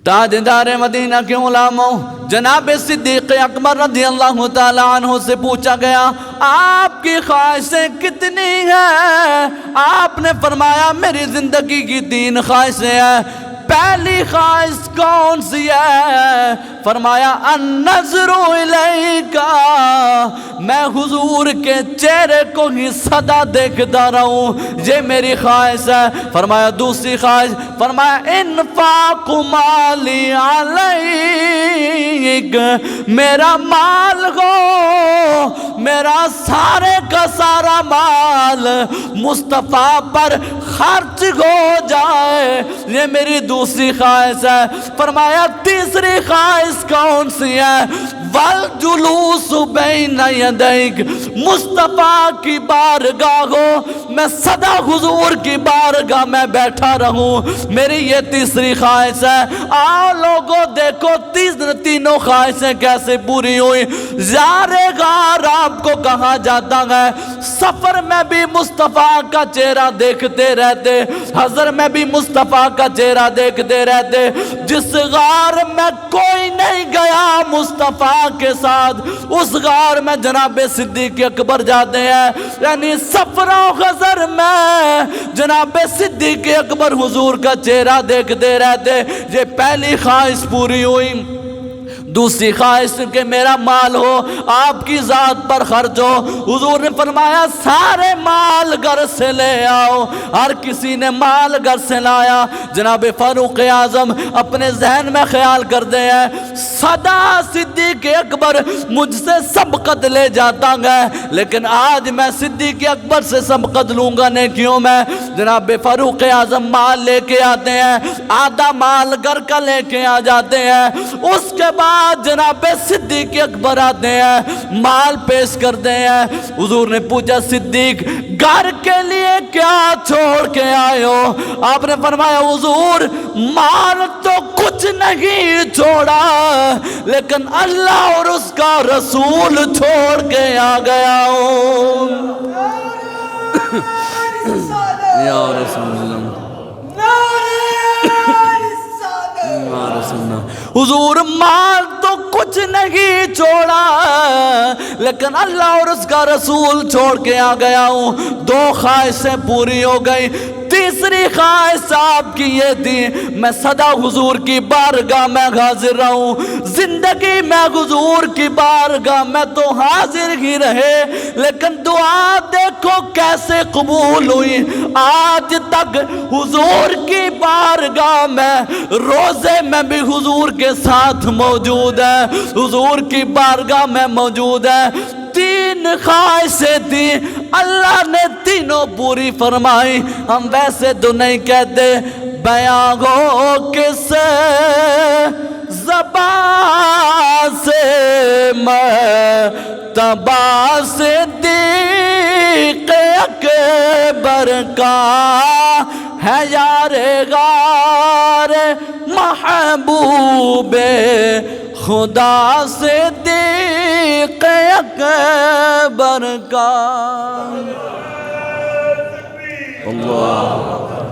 تاجدار مدینہ کے علماء جناب صدیق اکبر رضی اللہ تعالیٰ عنہ سے پوچھا گیا آپ کی خواہشیں کتنی ہیں؟ آپ نے فرمایا میری زندگی کی 3 خواہشیں ہیں۔ پہلی خواہش کون سی ہے؟ فرمایا النظر الیک، میں حضور کے چہرے کو ہی سدا دیکھتا رہوں، یہ میری خواہش ہے۔ فرمایا دوسری خواہش، فرمایا انفاق مالی علیک، میرا مال ہو، میرا سارے کا سارا مال مصطفیٰ پر خرچ ہو جائے، یہ میری دوسری خواہش ہے۔ فرمایا تیسری خواہش کون سی ہے؟ والجلوس بین یدیک، مصطفیٰ کی بارگاہ ہو، میں سدا حضور کی بارگاہ میں بیٹھا رہوں، میری یہ تیسری خواہش ہے۔ آؤ لوگوں دیکھو تینوں خواہشیں کیسے پوری ہوئی۔ زار غار آپ کو کہا جاتا ہے، سفر میں بھی مصطفیٰ کا چہرہ دیکھتے رہتے، حضر میں بھی مصطفیٰ کا چہرہ دیکھتے رہتے۔ جس غار میں کوئی نہیں گیا مصطفیٰ کے ساتھ، اس غار میں جناب صدیق اکبر جاتے ہیں، یعنی سفر و غزر میں جناب صدیق اکبر حضور کا چہرہ دیکھتے رہتے۔ یہ پہلی خواہش پوری ہوئی۔ دوسری خواہش کہ میرا مال ہو، آپ کی ذات پر خرچ ہو۔ حضور نے فرمایا سارے مال گھر سے لے آؤ۔ ہر کسی نے مال گھر سے لایا۔ جناب فاروق اعظم اپنے ذہن میں خیال کرتے ہیں سدا صدیق اکبر مجھ سے سبقت لے جاتا ہے، لیکن آج میں صدیق اکبر سے سبقت لوں گا نہیں، کیوں میں؟ جناب فاروق اعظم مال لے کے آتے ہیں، آدھا مال گھر کا لے کے آ جاتے ہیں۔ اس کے بعد جناب صدیق اکبر آتے ہیں، مال پیش کرتے ہیں۔ حضور نے پوچھا صدیق گھر کے لیے کیا چھوڑ کے آئے ہو؟ آپ نے فرمایا حضور مال تو کچھ نہیں چھوڑا، لیکن اللہ اور اس کا رسول چھوڑ کے آ گیا ہوں۔ یا رسول اللہ، حضور مال تو کچھ نہیں چھوڑا، لیکن اللہ اور اس کا رسول چھوڑ کے آ گیا ہوں۔ 2 خواہشیں پوری ہو گئی۔ تیسری خواہش آپ کی یہ تھی میں سدا حضور کی بارگاہ میں حاضر رہوں، زندگی میں حضور کی بارگاہ میں تو حاضر ہی رہے، لیکن دعا دیکھو کیسے قبول ہوئی۔ آج تک حضور کی بارگاہ میں روزے میں بھی حضور کے ساتھ موجود ہے، حضور کی بارگاہ میں موجود ہے۔ 3 خواہشیں تھیں، اللہ نے تینوں پوری فرمائی۔ ہم ویسے تو نہیں کہتے بیان ہو کس زبان سے مرتبہ صدیق اکبر کا ہے یار غار محبوب خدا صدیق اکبر کا۔ اللہ